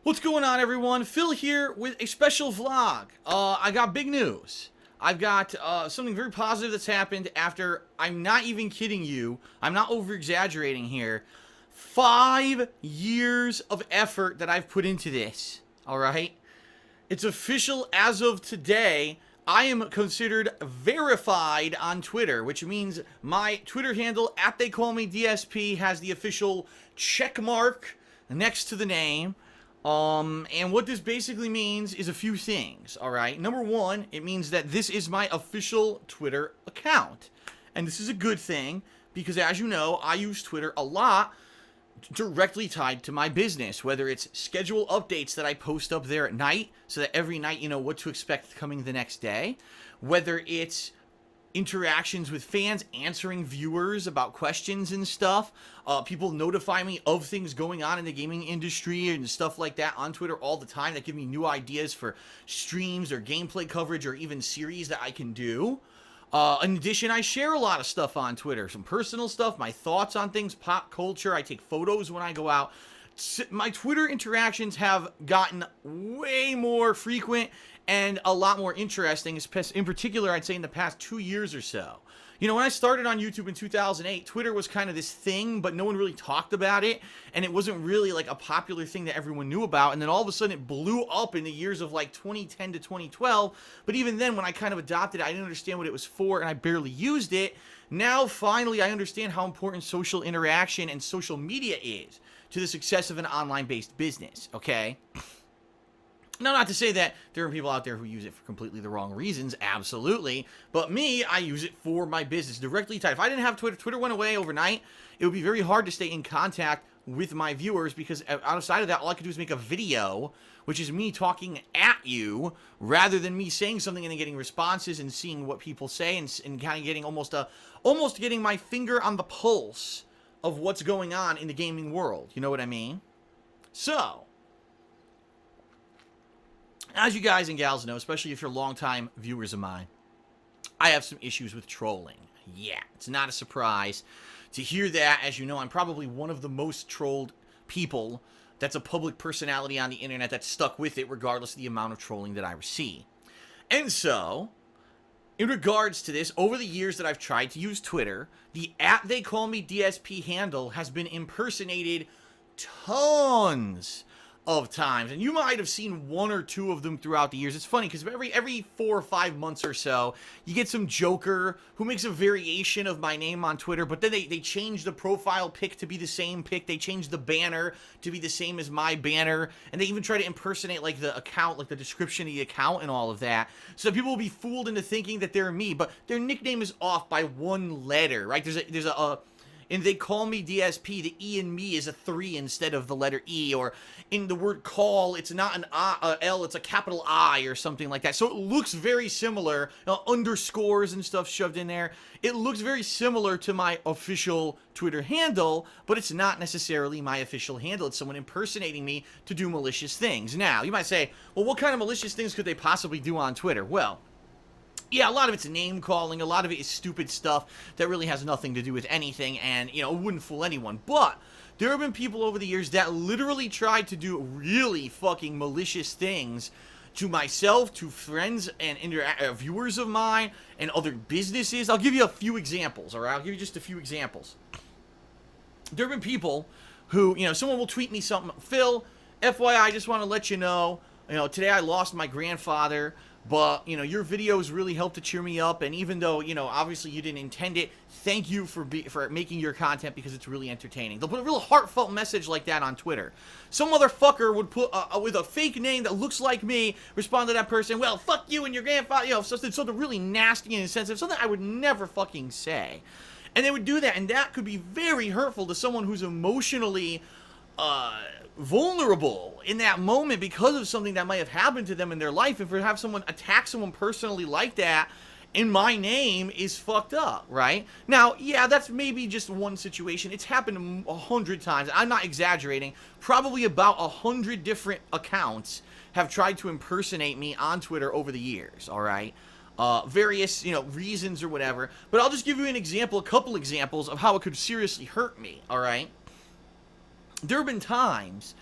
What's going on, everyone? Phil here with a special vlog. I got big news. I've got something very positive that's happened after, I'm not even kidding you, I'm not over-exaggerating here, 5 years of effort that I've put into this, alright? It's official as of today. I am considered verified on Twitter, which means my Twitter handle, @TheyCallMeDSP, has the official check mark next to the name. And what this basically means is a few things, alright? Number one, it means that this is my official Twitter account. And this is a good thing, because as you know, I use Twitter a lot directly tied to my business, whether it's schedule updates that I post up there at night, so that every night you know what to expect coming the next day, whether it's interactions with fans, answering viewers about questions and stuff, people notify me of things going on in the gaming industry and stuff like that on Twitter all the time that give me new ideas for streams or gameplay coverage or even series that I can do. In addition, I share a lot of stuff on Twitter, some personal stuff, my thoughts on things, pop culture. I take photos when I go out. My Twitter interactions have gotten way more frequent and a lot more interesting, in particular, I'd say in the past 2 years or so. You know, when I started on YouTube in 2008, Twitter was kind of this thing, but no one really talked about it, and it wasn't really like a popular thing that everyone knew about, and then all of a sudden it blew up in the years of like 2010 to 2012, but even then, when I kind of adopted it, I didn't understand what it was for, and I barely used it. Now, finally, I understand how important social interaction and social media is to the success of an online-based business, okay? Now, not to say that there are people out there who use it for completely the wrong reasons, absolutely, but me, I use it for my business, directly tied. If I didn't have Twitter went away overnight, it would be very hard to stay in contact with my viewers, because outside of that, all I could do is make a video, which is me talking at you, rather than me saying something and then getting responses and seeing what people say and kind of getting almost getting my finger on the pulse of what's going on in the gaming world, you know what I mean? So, as you guys and gals know, especially if you're longtime viewers of mine, I have some issues with trolling. Yeah, it's not a surprise to hear that. As you know, I'm probably one of the most trolled people that's a public personality on the internet that's stuck with it regardless of the amount of trolling that I receive. And so, in regards to this, over the years that I've tried to use Twitter, the @TheyCallMeDSP handle has been impersonated tons of times, and you might have seen one or two of them throughout the years. It's funny because every 4 or 5 months or so, you get some joker who makes a variation of my name on Twitter, but then they change the profile pic to be the same pic, they change the banner to be the same as my banner, and they even try to impersonate like the account, like the description of the account and all of that, so that people will be fooled into thinking that they're me, but their nickname is off by one letter, right? And they call me DSP, the E in me is a 3 instead of the letter E, or in the word call, it's not an L, it's a capital I, or something like that. So it looks very similar, underscores and stuff shoved in there. It looks very similar to my official Twitter handle, but it's not necessarily my official handle. It's someone impersonating me to do malicious things. Now, you might say, well, what kind of malicious things could they possibly do on Twitter? Well, yeah, a lot of it's name calling, a lot of it is stupid stuff that really has nothing to do with anything, and, you know, it wouldn't fool anyone. But there have been people over the years that literally tried to do really fucking malicious things to myself, to friends and viewers of mine, and other businesses. I'll give you a few examples, alright? I'll give you just a few examples. There have been people who, you know, someone will tweet me something, Phil, FYI, I just want to let you know, today I lost my grandfather, but, you know, your videos really helped to cheer me up, and even though, you know, obviously you didn't intend it, thank you for making your content because it's really entertaining. They'll put a real heartfelt message like that on Twitter. Some motherfucker would put, with a fake name that looks like me, respond to that person, well, fuck you and your grandfather, you know, something really nasty and insensitive, something I would never fucking say. And they would do that, and that could be very hurtful to someone who's emotionally vulnerable in that moment because of something that might have happened to them in their life. If you have someone attack someone personally like that in my name is fucked up, right? Now, yeah, that's maybe just one situation. It's happened 100 times. I'm not exaggerating. Probably about 100 different accounts have tried to impersonate me on Twitter over the years, all right? Various, reasons or whatever. But I'll just give you an example, a couple examples of how it could seriously hurt me, all right? There have been times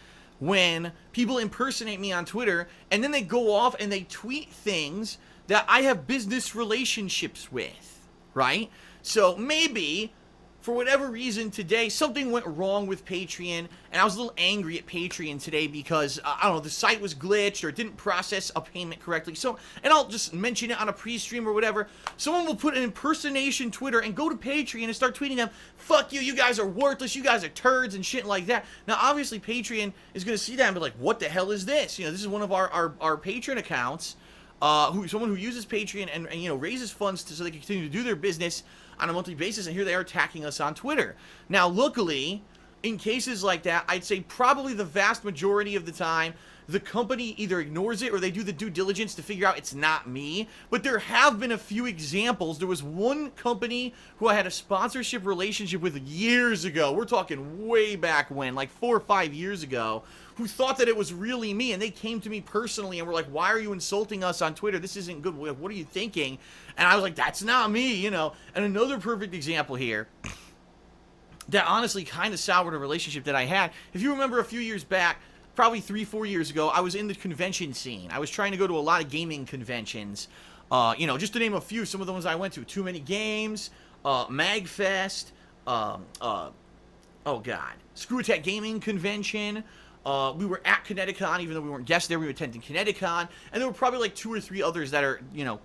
when people impersonate me on Twitter and then they go off and they tweet things that I have business relationships with, right? So maybe, for whatever reason today, something went wrong with Patreon, and I was a little angry at Patreon today because, I don't know, the site was glitched or it didn't process a payment correctly. So, and I'll just mention it on a pre-stream or whatever. Someone will put an impersonation Twitter and go to Patreon and start tweeting them, fuck you, you guys are worthless, you guys are turds and shit like that. Now, obviously, Patreon is going to see that and be like, what the hell is this? You know, this is one of our patron accounts. Someone who uses Patreon and you know, raises funds so they can continue to do their business on a monthly basis, and here they are attacking us on Twitter. Now, luckily, in cases like that, I'd say probably the vast majority of the time, the company either ignores it or they do the due diligence to figure out it's not me. But there have been a few examples. There was one company who I had a sponsorship relationship with years ago. We're talking way back when, like 4 or 5 years ago, who thought that it was really me, and they came to me personally and were like, why are you insulting us on Twitter? This isn't good. What are you thinking? And I was like, that's not me, you know. And another perfect example here that honestly kind of soured a relationship that I had. If you remember a few years back, probably 3-4 years ago, I was in the convention scene. I was trying to go to a lot of gaming conventions. You know, just to name a few, some of the ones I went to. Too Many Games, MagFest, oh god, Screw Attack Gaming Convention. We were at Kineticon, even though we weren't guests there, we were attending Kineticon. And there were probably like 2 or 3 others that are, you know,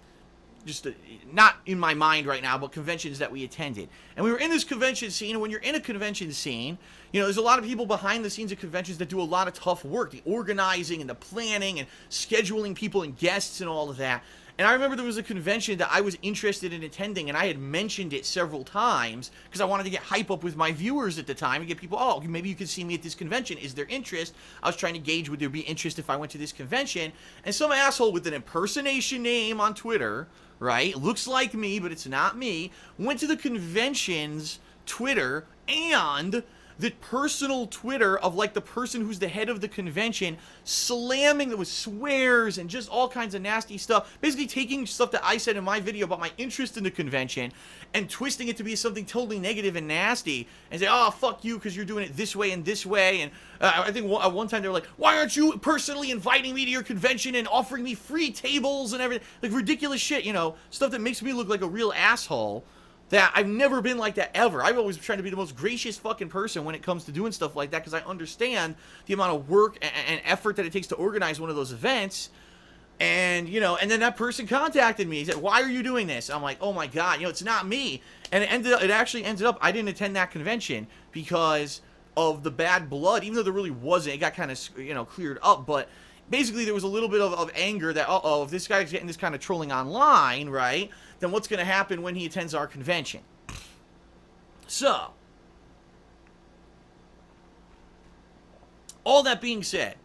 just not in my mind right now, but conventions that we attended. And we were in this convention scene, and when you're in a convention scene, you know, there's a lot of people behind the scenes of conventions that do a lot of tough work, the organizing and the planning and scheduling people and guests and all of that. And I remember there was a convention that I was interested in attending, and I had mentioned it several times because I wanted to get hype up with my viewers at the time and get people, oh, maybe you could see me at this convention. Is there interest? I was trying to gauge, would there be interest if I went to this convention? And some asshole with an impersonation name on Twitter, right, looks like me, but it's not me, went to the convention's Twitter and the personal Twitter of like the person who's the head of the convention, slamming it with swears and just all kinds of nasty stuff, basically taking stuff that I said in my video about my interest in the convention and twisting it to be something totally negative and nasty and say, oh, fuck you because you're doing it this way and this way. And I think at one time they were like, why aren't you personally inviting me to your convention and offering me free tables and everything? Like ridiculous shit, you know, stuff that makes me look like a real asshole. That I've never been like that ever. I've always tried to be the most gracious fucking person when it comes to doing stuff like that because I understand the amount of work and effort that it takes to organize one of those events. And, you know, and then that person contacted me. He said, why are you doing this? I'm like, oh my God, you know, it's not me. And it actually ended up, I didn't attend that convention because of the bad blood, even though there really wasn't. It got kind of, you know, cleared up. But basically there was a little bit of anger that, uh-oh, if this guy's getting this kind of trolling online, right, then what's going to happen when he attends our convention? So, all that being said,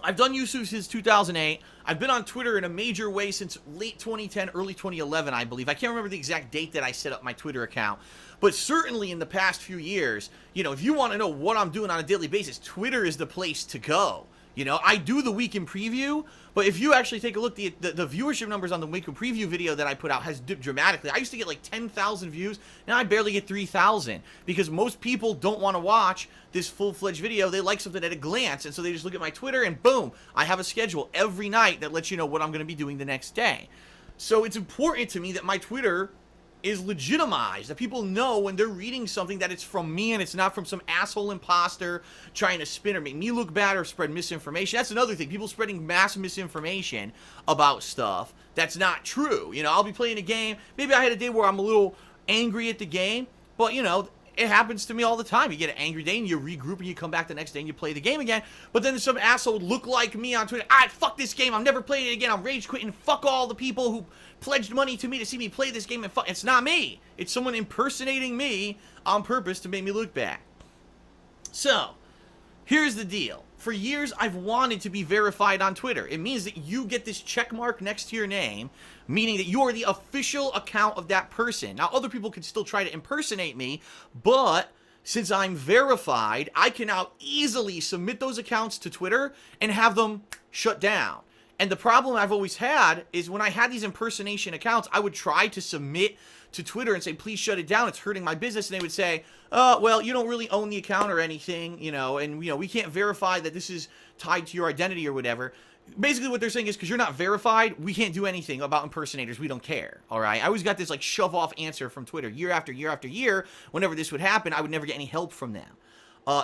I've done YouTube since 2008. I've been on Twitter in a major way since late 2010, early 2011, I believe. I can't remember the exact date that I set up my Twitter account. But certainly in the past few years, you know, if you want to know what I'm doing on a daily basis, Twitter is the place to go. You know, I do the week in preview, but if you actually take a look, the viewership numbers on the week in preview video that I put out has dipped dramatically. I used to get like 10,000 views, now I barely get 3,000 because most people don't want to watch this full-fledged video. They like something at a glance, and so they just look at my Twitter and boom, I have a schedule every night that lets you know what I'm going to be doing the next day. So it's important to me that my Twitter is legitimized, that people know when they're reading something that it's from me and it's not from some asshole imposter trying to spin or make me look bad or spread misinformation. That's another thing, people spreading mass misinformation about stuff that's not true. You know, I'll be playing a game, maybe I had a day where I'm a little angry at the game, but you know, it happens to me all the time. You get an angry day and you regroup and you come back the next day and you play the game again. But then some asshole look like me on Twitter. Fuck this game. I'm never playing it again. I'm rage quitting. Fuck all the people who pledged money to me to see me play this game. And fuck, it's not me. It's someone impersonating me on purpose to make me look bad. So, here's the deal. For years, I've wanted to be verified on Twitter. It means that you get this check mark next to your name, meaning that you're the official account of that person. Now, other people can still try to impersonate me, but since I'm verified, I can now easily submit those accounts to Twitter and have them shut down. And the problem I've always had is when I had these impersonation accounts, I would try to submit to Twitter and say, please shut it down, it's hurting my business. And they would say, well, you don't really own the account or anything, and, we can't verify that this is tied to your identity or whatever. Basically what they're saying is, because you're not verified, we can't do anything about impersonators. We don't care, all right? I always got this, like, shove-off answer from Twitter year after year after year. Whenever this would happen, I would never get any help from them.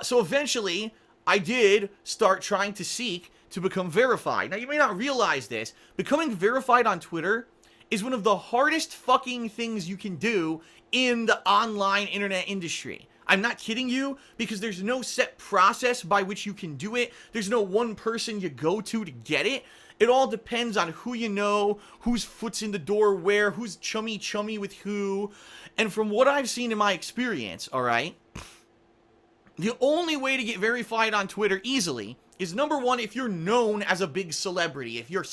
So eventually, I did start trying to seek to become verified. Now, you may not realize this. Becoming verified on Twitter is one of the hardest fucking things you can do in the online internet industry. I'm not kidding you, because there's no set process by which you can do it. There's no one person you go to get it. It all depends on who you know, whose foot's in the door where, who's chummy with who. And from what I've seen in my experience, all right, the only way to get verified on Twitter easily is, number one, if you're known as a big celebrity. If you're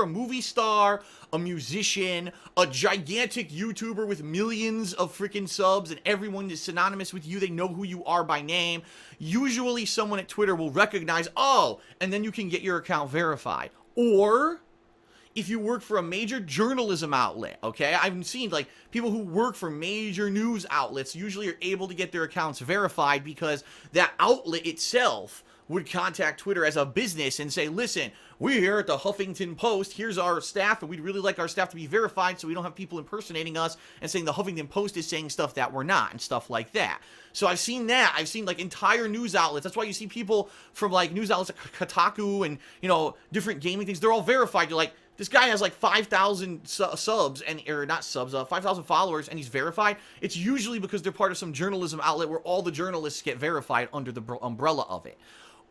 a movie star, a musician, a gigantic YouTuber with millions of freaking subs, and everyone is synonymous with you, they know who you are by name, usually someone at Twitter will recognize, oh, and then you can get your account verified. Or if you work for a major journalism outlet, okay? I've seen, like, people who work for major news outlets usually are able to get their accounts verified because that outlet itself would contact Twitter as a business and say, listen, we're here at the Huffington Post, here's our staff, and we'd really like our staff to be verified so we don't have people impersonating us and saying the Huffington Post is saying stuff that we're not, and stuff like that. So I've seen that. I've seen, like, entire news outlets. That's why you see people from, like, news outlets like Kotaku and, different gaming things. They're all verified. You're like, this guy has like 5,000 subs, or not subs, 5,000 followers, and he's verified. It's usually because they're part of some journalism outlet where all the journalists get verified under the umbrella of it.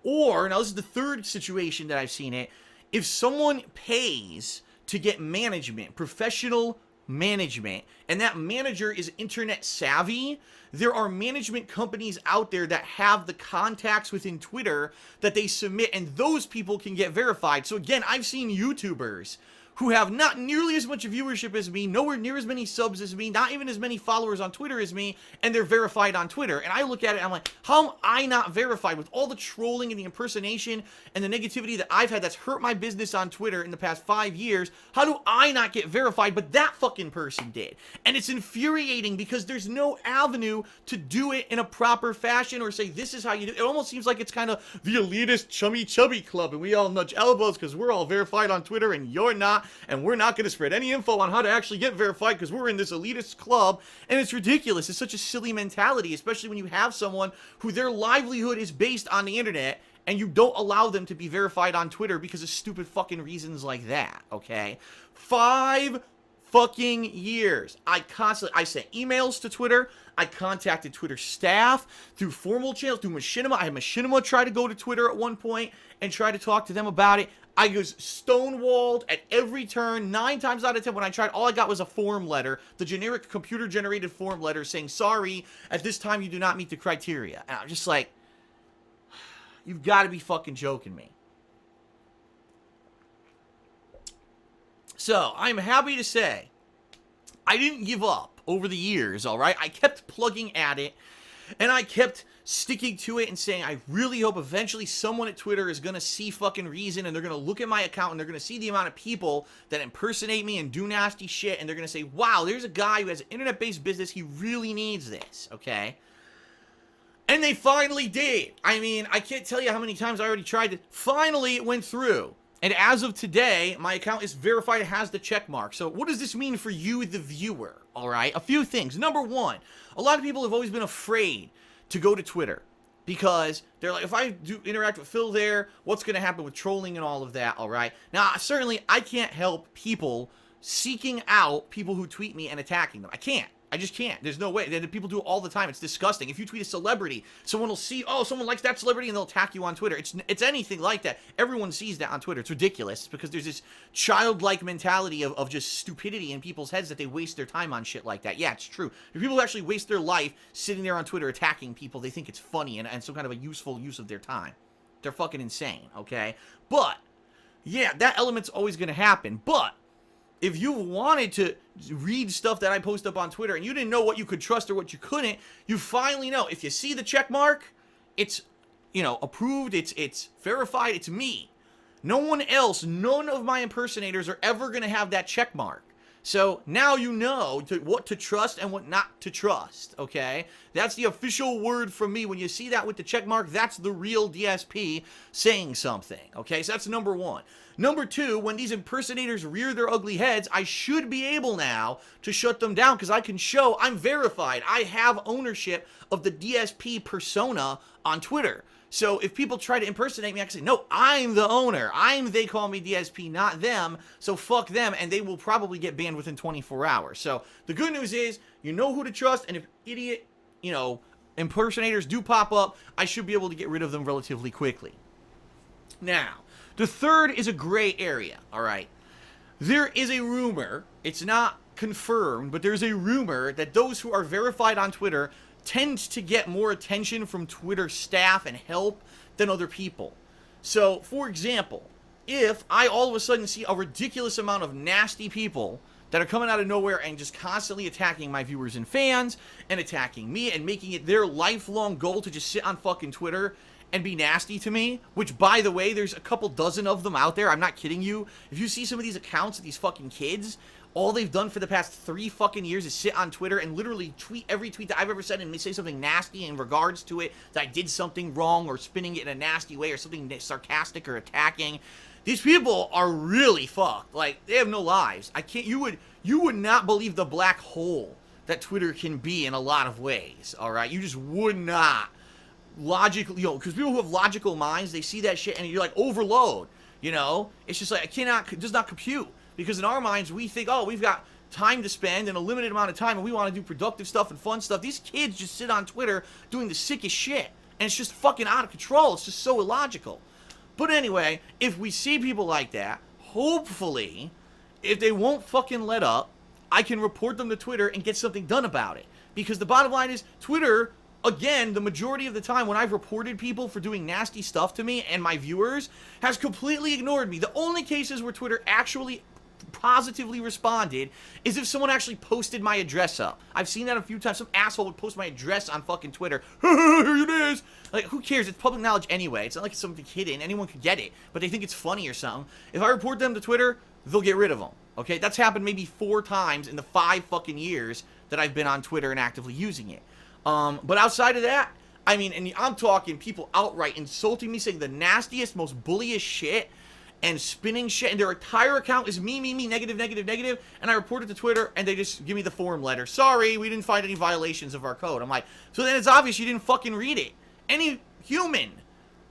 Or, now this is the third situation that I've seen it, if someone pays to get management, professional management, and that manager is internet savvy, there are management companies out there that have the contacts within Twitter that they submit, and those people can get verified. So again, I've seen YouTubers who have not nearly as much viewership as me, nowhere near as many subs as me, not even as many followers on Twitter as me, and they're verified on Twitter. And I look at it and I'm like, how am I not verified? With all the trolling and the impersonation and the negativity that I've had that's hurt my business on Twitter in the past 5 years, how do I not get verified? But that fucking person did. And it's infuriating because there's no avenue to do it in a proper fashion or say, this is how you do it. It almost seems like it's kind of the elitist chubby club, and we all nudge elbows because we're all verified on Twitter and you're not. And we're not going to spread any info on how to actually get verified because we're in this elitist club. And it's ridiculous. It's such a silly mentality, especially when you have someone who their livelihood is based on the internet and you don't allow them to be verified on Twitter because of stupid fucking reasons like that, okay? 5 fucking years. I sent emails to Twitter. I contacted Twitter staff through formal channels, through Machinima. I had Machinima try to go to Twitter at one point and try to talk to them about it. I was stonewalled at every turn. 9 times out of 10 when I tried, all I got was a form letter, the generic computer-generated form letter saying, sorry, at this time you do not meet the criteria. And I'm just like, you've got to be fucking joking me. So, I'm happy to say, I didn't give up over the years, alright? I kept plugging at it, and I kept sticking to it and saying, I really hope eventually someone at Twitter is going to see fucking reason, and they're going to look at my account, and they're going to see the amount of people that impersonate me and do nasty shit, and they're going to say, wow, there's a guy who has an internet-based business, he really needs this, okay? And they finally did. I mean, I can't tell you how many times I already tried to. Finally, it went through. And as of today, my account is verified, it has the check mark. So what does this mean for you, the viewer? All right, a few things. Number one, a lot of people have always been afraid to go to Twitter because they're like, if I do interact with Phil there, what's going to happen with trolling and all of that, all right? Now, certainly, I can't help people seeking out people who tweet me and attacking them. I can't. I just can't. There's no way. People do it all the time. It's disgusting. If you tweet a celebrity, someone will see, oh, someone likes that celebrity, and they'll attack you on Twitter. It's anything like that. Everyone sees that on Twitter. It's ridiculous because there's this childlike mentality of just stupidity in people's heads that they waste their time on shit like that. Yeah, it's true. If people actually waste their life sitting there on Twitter attacking people, they think it's funny and some kind of a useful use of their time. They're fucking insane, okay? But, yeah, that element's always going to happen. But if you wanted to read stuff that I post up on Twitter and you didn't know what you could trust or what you couldn't, you finally know. If you see the check mark, it's, approved, it's verified, it's me. No one else, none of my impersonators are ever going to have that check mark. So now you know what to trust and what not to trust, okay? That's the official word from me. When you see that with the check mark, that's the real DSP saying something, okay? So that's number one. Number two, when these impersonators rear their ugly heads, I should be able now to shut them down because I can show I'm verified. I have ownership of the DSP persona on Twitter. So if people try to impersonate me, I can say, no, I'm the owner. They call me DSP, not them. So fuck them, and they will probably get banned within 24 hours. So the good news is, you know who to trust, and if idiot, impersonators do pop up, I should be able to get rid of them relatively quickly. Now, the third is a gray area, all right? There is a rumor, it's not confirmed, but there's a rumor that those who are verified on Twitter tends to get more attention from Twitter staff and help than other people. So, for example, if I all of a sudden see a ridiculous amount of nasty people that are coming out of nowhere and just constantly attacking my viewers and fans and attacking me and making it their lifelong goal to just sit on fucking Twitter and be nasty to me, which, by the way, there's a couple dozen of them out there. I'm not kidding you. If you see some of these accounts of these fucking kids, all they've done for the past 3 fucking years is sit on Twitter and literally tweet every tweet that I've ever said and say something nasty in regards to it, that I did something wrong or spinning it in a nasty way or something sarcastic or attacking. These people are really fucked. Like, they have no lives. You would not believe the black hole that Twitter can be in a lot of ways, all right? You just would not logically, because people who have logical minds, they see that shit and you're like, overload, It's just like, it does not compute. Because in our minds, we think, oh, we've got time to spend and a limited amount of time and we want to do productive stuff and fun stuff. These kids just sit on Twitter doing the sickest shit. And it's just fucking out of control. It's just so illogical. But anyway, if we see people like that, hopefully, if they won't fucking let up, I can report them to Twitter and get something done about it. Because the bottom line is, Twitter, again, the majority of the time when I've reported people for doing nasty stuff to me and my viewers, has completely ignored me. The only cases where Twitter actually positively responded is if someone actually posted my address up. I've seen that a few times. Some asshole would post my address on fucking Twitter. Here it is. Like, who cares? It's public knowledge anyway. It's not like it's something hidden. Anyone could get it, but they think it's funny or something. If I report them to Twitter, they'll get rid of them. Okay? That's happened maybe 4 times in the 5 fucking years that I've been on Twitter and actively using it. But outside of that, I mean, and I'm talking people outright insulting me, saying the nastiest, most bulliest shit, and spinning shit, and their entire account is me, negative, and I report it to Twitter, and they just give me the form letter. Sorry, we didn't find any violations of our code. I'm like, so then it's obvious you didn't fucking read it. Any human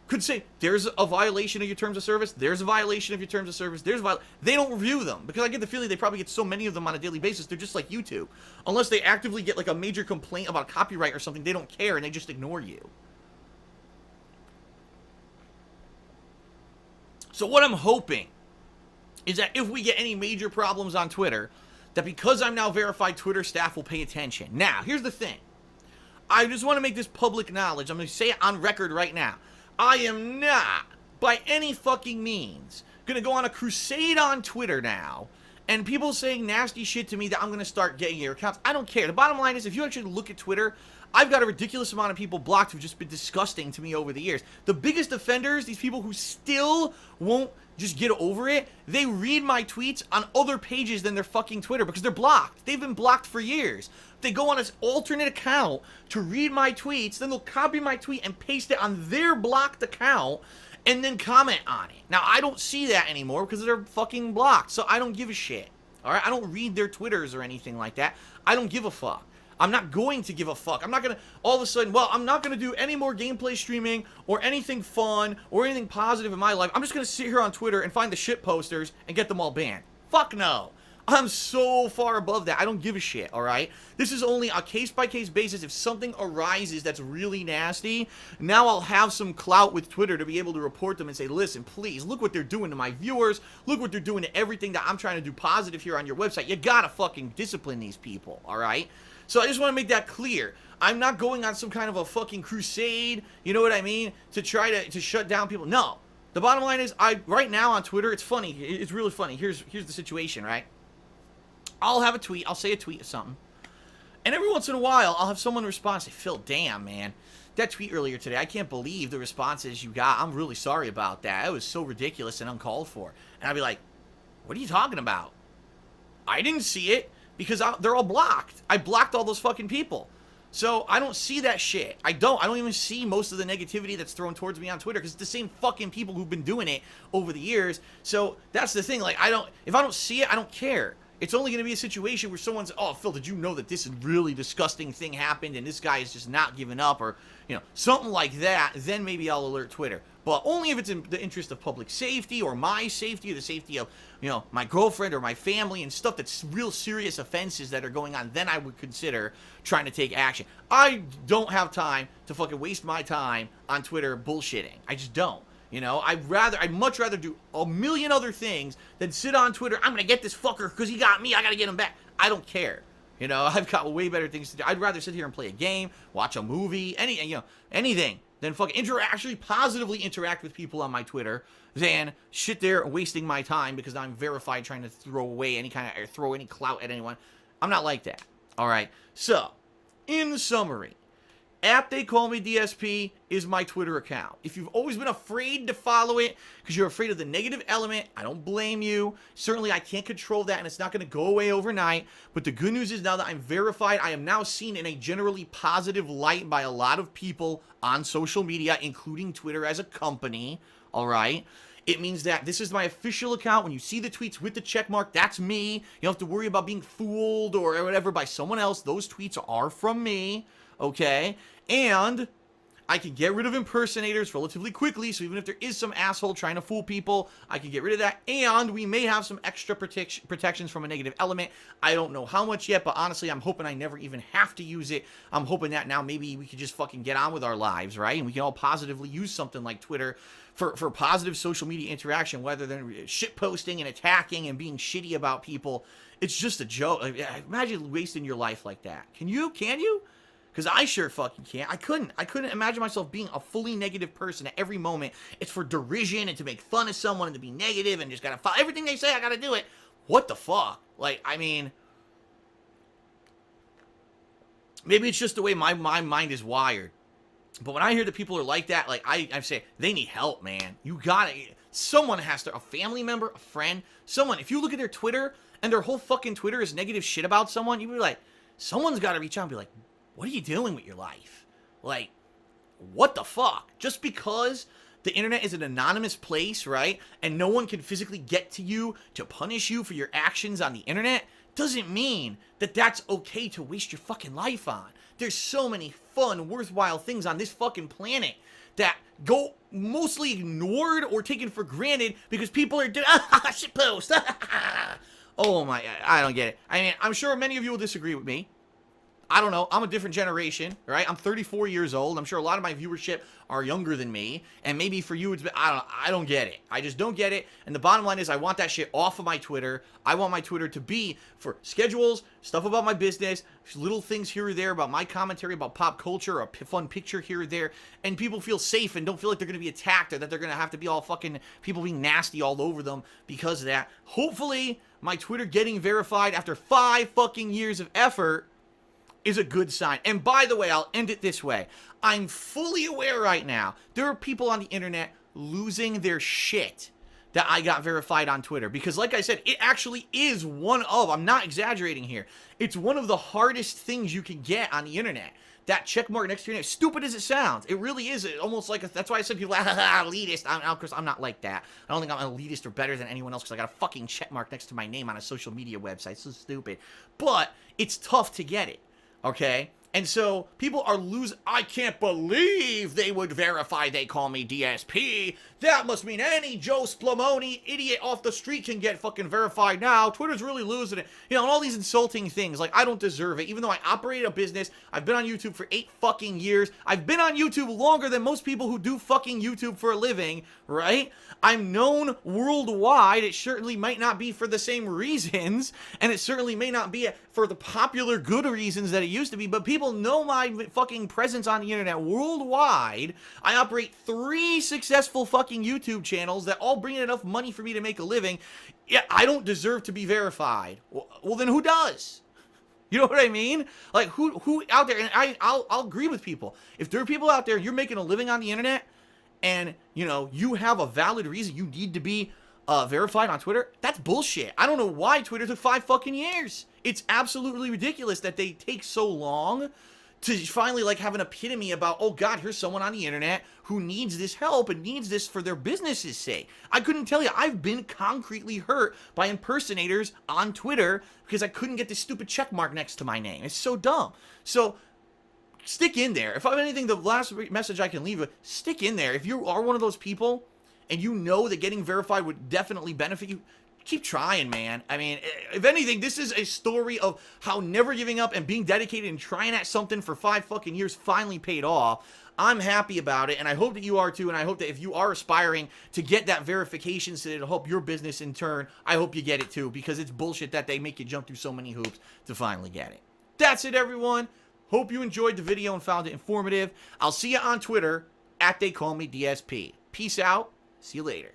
could say, there's a violation of your terms of service, there's a violation of your terms of service, they don't review them, because I get the feeling they probably get so many of them on a daily basis, they're just like YouTube. Unless they actively get like a major complaint about copyright or something, they don't care, and they just ignore you. So what I'm hoping is that if we get any major problems on Twitter, that because I'm now verified, Twitter staff will pay attention. Now, here's the thing. I just want to make this public knowledge. I'm going to say it on record right now. I am not, by any fucking means, going to go on a crusade on Twitter now, and people saying nasty shit to me that I'm going to start getting your accounts. I don't care. The bottom line is, if you actually look at Twitter, I've got a ridiculous amount of people blocked who've just been disgusting to me over the years. The biggest offenders, these people who still won't just get over it, they read my tweets on other pages than their fucking Twitter because they're blocked. They've been blocked for years. They go on this alternate account to read my tweets, then they'll copy my tweet and paste it on their blocked account and then comment on it. Now, I don't see that anymore because they're fucking blocked, so I don't give a shit. All right? I don't read their Twitters or anything like that. I don't give a fuck. I'm not going to give a fuck. I'm not going to, all of a sudden, well, I'm not going to do any more gameplay streaming or anything fun or anything positive in my life. I'm just going to sit here on Twitter and find the shit posters and get them all banned. Fuck no. I'm so far above that. I don't give a shit, all right? This is only a case-by-case basis. If something arises that's really nasty, now I'll have some clout with Twitter to be able to report them and say, listen, please, look what they're doing to my viewers. Look what they're doing to everything that I'm trying to do positive here on your website. You gotta fucking discipline these people, all right? So I just want to make that clear. I'm not going on some kind of a fucking crusade, you know what I mean, to try to shut down people. No. The bottom line is, right now on Twitter, it's funny. It's really funny. Here's the situation, right? I'll have a tweet. I'll say a tweet or something. And every once in a while, I'll have someone respond and say, Phil, damn, man. That tweet earlier today, I can't believe the responses you got. I'm really sorry about that. It was so ridiculous and uncalled for. And I'd be like, what are you talking about? I didn't see it because they're all blocked. I blocked all those fucking people. So I don't see that shit. I don't even see most of the negativity that's thrown towards me on Twitter because it's the same fucking people who've been doing it over the years. So that's the thing. Like, if I don't see it, I don't care. It's only going to be a situation where someone's, oh, Phil, did you know that this really disgusting thing happened and this guy is just not giving up, or, something like that, then maybe I'll alert Twitter. But only if it's in the interest of public safety or my safety or the safety of, my girlfriend or my family and stuff that's real serious offenses that are going on, then I would consider trying to take action. I don't have time to fucking waste my time on Twitter bullshitting. I just don't. I'd much rather do a million other things than sit on Twitter. I'm going to get this fucker because he got me. I got to get him back. I don't care. I've got way better things to do. I'd rather sit here and play a game, watch a movie, anything than fucking actually positively interact with people on my Twitter than sit there wasting my time because I'm verified trying to throw any clout at anyone. I'm not like that. All right. So, in summary, @TheyCallMeDSP is my Twitter account. If you've always been afraid to follow it because you're afraid of the negative element, I don't blame you. Certainly, I can't control that, and it's not going to go away overnight. But the good news is now that I'm verified, I am now seen in a generally positive light by a lot of people on social media, including Twitter as a company. All right? It means that this is my official account. When you see the tweets with the check mark, that's me. You don't have to worry about being fooled or whatever by someone else. Those tweets are from me. Okay? And I can get rid of impersonators relatively quickly, so even if there is some asshole trying to fool people, I can get rid of that. And we may have some extra protections from a negative element. I don't know how much yet, but honestly, I'm hoping I never even have to use it. I'm hoping that now maybe we could just fucking get on with our lives, right? And we can all positively use something like Twitter for positive social media interaction, rather than shit posting and attacking and being shitty about people. It's just a joke. Imagine wasting your life like that. Can you? Because I sure fucking can't. I couldn't imagine myself being a fully negative person at every moment. It's for derision and to make fun of someone and to be negative and just gotta follow everything they say. I gotta do it. What the fuck? Like, I mean, maybe it's just the way my mind is wired. But when I hear that people are like that, like, I say, they need help, man. You gotta, someone has to, a family member, a friend, someone, if you look at their Twitter and their whole fucking Twitter is negative shit about someone, you'd be like, someone's gotta reach out and be like, what are you doing with your life? Like, what the fuck? Just because the internet is an anonymous place, right? And no one can physically get to you to punish you for your actions on the internet doesn't mean that that's okay to waste your fucking life on. There's so many fun, worthwhile things on this fucking planet that go mostly ignored or taken for granted because people are doing, shit post. Oh my, I don't get it. I mean, I'm sure many of you will disagree with me. I don't know. I'm a different generation, right? I'm 34 years old. I'm sure a lot of my viewership are younger than me. And maybe for you, it's been, I don't get it. I just don't get it. And the bottom line is I want that shit off of my Twitter. I want my Twitter to be for schedules, stuff about my business, little things here or there about my commentary about pop culture, a fun picture here or there. And people feel safe and don't feel like they're going to be attacked or that they're going to have to be all fucking people being nasty all over them because of that. Hopefully, my Twitter getting verified after 5 fucking years of effort is a good sign. And by the way, I'll end it this way. I'm fully aware right now there are people on the internet losing their shit that I got verified on Twitter. Because like I said, it actually is one of, I'm not exaggerating here, it's one of the hardest things you can get on the internet. That check mark next to your name, stupid as it sounds, it really is almost like, that's why I said people, elitist. Because I'm not like that. I don't think I'm elitist or better than anyone else because I got a fucking check mark next to my name on a social media website. It's so stupid. But it's tough to get it. Okay? And so people are losing. I can't believe they would verify They Call Me DSP. That must mean any Joe Splamoni idiot off the street can get fucking verified now. Twitter's really losing it. And all these insulting things. Like, I don't deserve it. Even though I operate a business, I've been on YouTube for 8 fucking years. I've been on YouTube longer than most people who do fucking YouTube for a living, right? I'm known worldwide. It certainly might not be for the same reasons, and it certainly may not be for the popular good reasons that it used to be, but people know my fucking presence on the internet worldwide. I operate 3 successful fucking YouTube channels that all bring in enough money for me to make a living. Yeah, I don't deserve to be verified. Well, then who does? You know what I mean? Like, who out there, and I'll agree with people. If there are people out there, you're making a living on the internet, and, you know, you have a valid reason you need to be verified on Twitter, that's bullshit. I don't know why Twitter took 5 fucking years. It's absolutely ridiculous that they take so long to finally, like, have an epitome about, oh god, here's someone on the internet who needs this help and needs this for their business's sake. I couldn't tell you, I've been concretely hurt by impersonators on Twitter because I couldn't get this stupid check mark next to my name. It's so dumb. So stick in there. If I have anything, the last message I can leave with, stick in there. If you are one of those people and you know that getting verified would definitely benefit you, keep trying, man. I mean, if anything, this is a story of how never giving up and being dedicated and trying at something for 5 fucking years finally paid off. I'm happy about it, and I hope that you are too, and I hope that if you are aspiring to get that verification so that it'll help your business in turn, I hope you get it too, because it's bullshit that they make you jump through so many hoops to finally get it. That's it, everyone. Hope you enjoyed the video and found it informative. I'll see you on Twitter, @TheyCallMeDSP. Peace out. See you later.